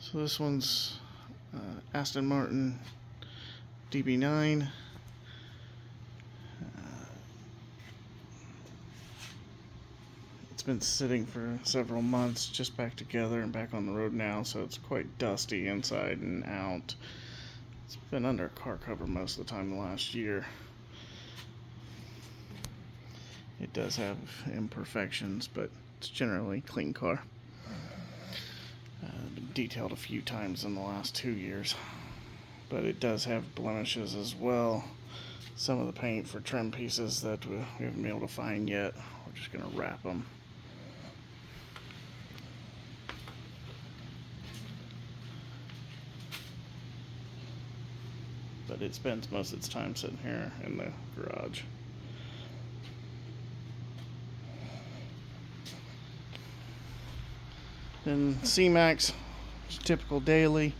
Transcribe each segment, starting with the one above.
So this one's Aston Martin DB9. It's been sitting for several months, just back together and back on the road now, so it's quite dusty inside and out. It's been under a car cover most of the time the last year. It does have imperfections, but it's generally a clean car. Been detailed a few times in the last 2 years, but it does have blemishes as well. Some of the paint for trim pieces that we haven't been able to find yet. We're just going to wrap them. But it spends most of its time sitting here in the garage. Then C-Max, typical daily.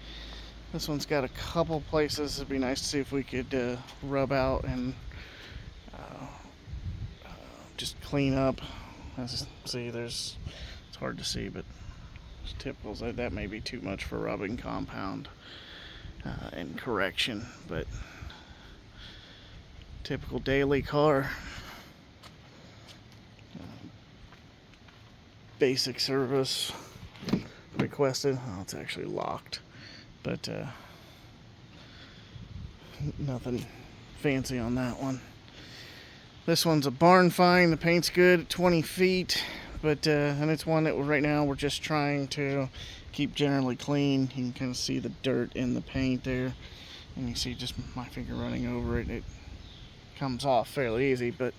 This one's got a couple places it'd be nice to see if we could rub out and just clean up. As you see, it's hard to see, but it's typical. That may be too much for rubbing compound and correction, but typical daily car. Basic service requested. Oh, it's actually locked, but nothing fancy on that one. This one's a barn find. The paint's good at 20 feet, but and it's one that right now we're just trying to keep generally clean. You can kind of see the dirt in the paint there, and you see just my finger running over it. It comes off fairly easy, but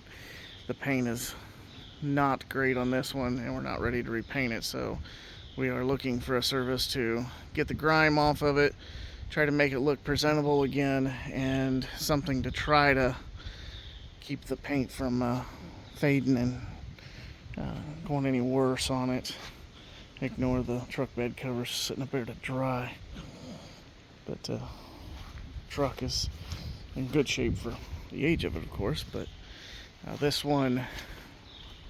the paint is not great on this one, and we're not ready to repaint it, so we are looking for a service to get the grime off of it, try to make it look presentable again, and something to try to keep the paint from fading and going any worse on it. Ignore the truck bed covers sitting up there to dry, but truck is in good shape for the age of it, of course. But this one,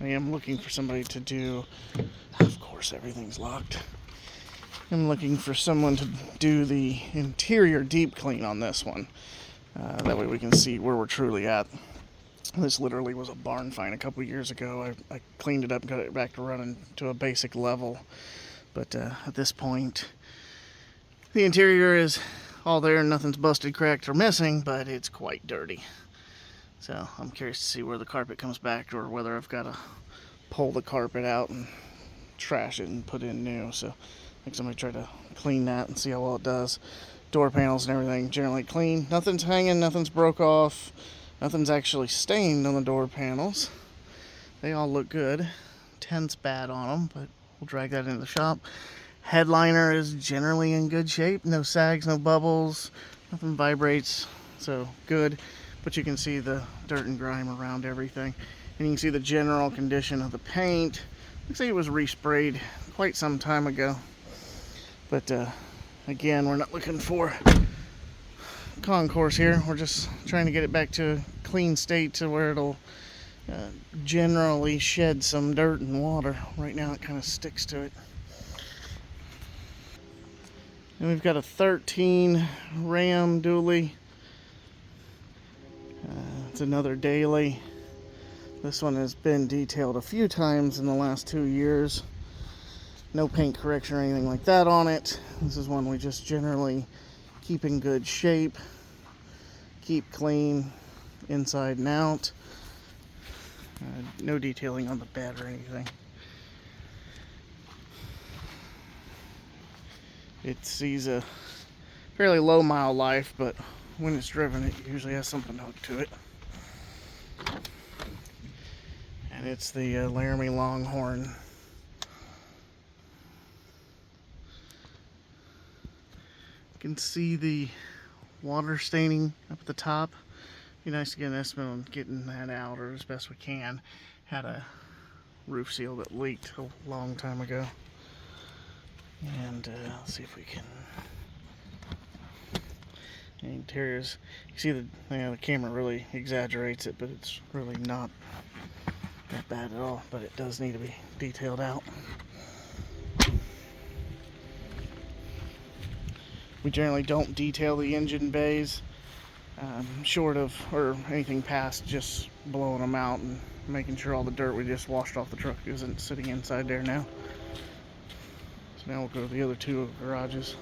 I am looking for somebody to do. Of course, everything's locked. I'm looking for someone to do the interior deep clean on this one. That way we can see where we're truly at. This literally was a barn find a couple years ago. I cleaned it up and got it back to running to a basic level. But at this point, the interior is all there and nothing's busted, cracked, or missing, but it's quite dirty. So I'm curious to see where the carpet comes back, or whether I've got to pull the carpet out and trash it and put in new. So I think somebody tried to clean that and see how well it does. Door panels and everything generally clean. Nothing's hanging, nothing's broke off. Nothing's actually stained on the door panels. They all look good. Tent's bad on them, but we'll drag that into the shop. Headliner is generally in good shape. No sags, no bubbles. Nothing vibrates, so good. But you can see the dirt and grime around everything. And you can see the general condition of the paint. Looks like it was resprayed quite some time ago. But again, we're not looking for concourse here. We're just trying to get it back to a clean state to where it'll generally shed some dirt and water. Right now it kind of sticks to it. And we've got a 13 Ram dually. It's another daily. This one has been detailed a few times in the last 2 years. No paint correction or anything like that on it. This is one we just generally keep in good shape, keep clean inside and out. No detailing on the bed or anything. It sees a fairly low mile life, but when it's driven it usually has something hooked to it. And it's the Laramie Longhorn. You can see the water staining up at the top. Be nice to get an estimate on getting that out, or as best we can. Had a roof seal that leaked a long time ago. And let's see if we can. The interiors, you see the camera really exaggerates it, but it's really not that bad at all. But it does need to be detailed out. We generally don't detail the engine bays, short of, or anything past just blowing them out and making sure all the dirt we just washed off the truck isn't sitting inside there now. So now we'll go to the other two garages.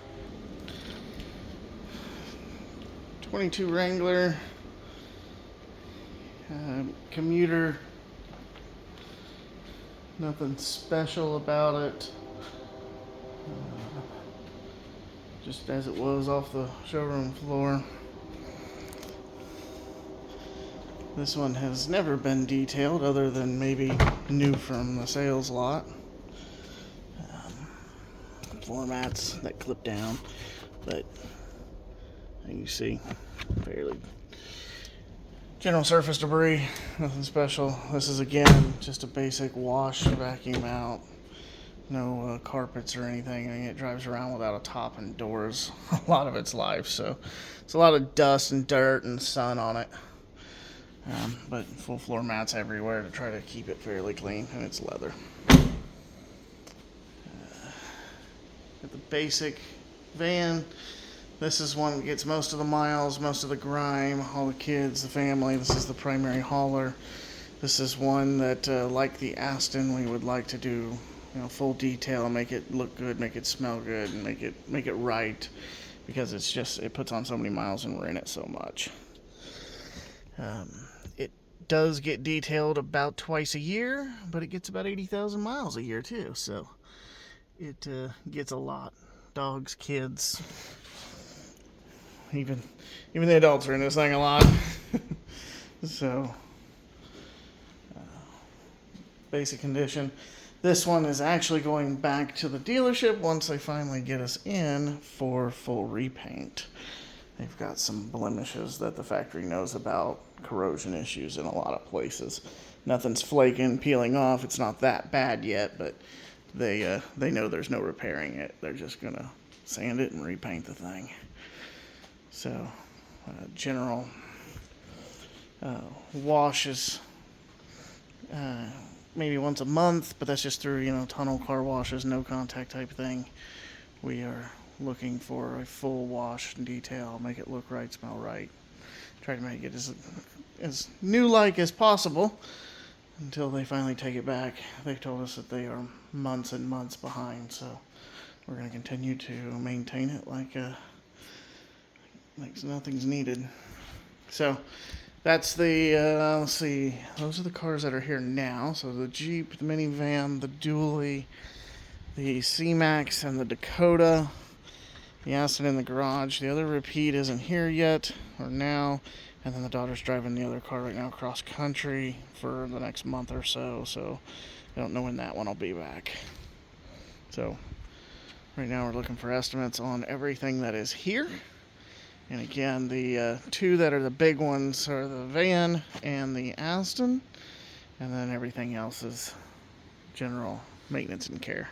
22 Wrangler, commuter, nothing special about it, just as it was off the showroom floor. This one has never been detailed other than maybe new from the sales lot. Floor mats that clip down, but you see, fairly general surface debris, nothing special. This is again just a basic wash, vacuum out, no carpets or anything. I mean, it drives around without a top and doors a lot of its life, so it's a lot of dust and dirt and sun on it. But full floor mats everywhere to try to keep it fairly clean, and it's leather. Got the basic van. This is one that gets most of the miles, most of the grime, all the kids, the family. This is the primary hauler. This is one that, like the Aston, we would like to do, full detail, make it look good, make it smell good, and make it right, because it puts on so many miles and we're in it so much. It does get detailed about twice a year, but it gets about 80,000 miles a year too, so it gets a lot. Dogs, kids, even the adults are in this thing a lot. So, basic condition. This one is actually going back to the dealership once they finally get us in for full repaint. They've got some blemishes that the factory knows about, corrosion issues in a lot of places. Nothing's flaking, peeling off. It's not that bad yet, but they know there's no repairing it. They're just gonna sand it and repaint the thing. So, general wash is maybe once a month, but that's just through tunnel car washes, no contact type thing. We are looking for a full wash and detail, make it look right, smell right. Try to make it as new-like as possible until they finally take it back. They've told us that they are months and months behind, so we're going to continue to maintain it like nothing's needed. So that's the, let's see, those are the cars that are here now. So the Jeep, the minivan, the Dually, the C-Max, and the Dakota, the Aston in the garage. The other repeat isn't here yet, or now. And then the daughter's driving the other car right now cross country for the next month or so. So I don't know when that one will be back. So right now we're looking for estimates on everything that is here. And again, the two that are the big ones are the van and the Aston. And then everything else is general maintenance and care.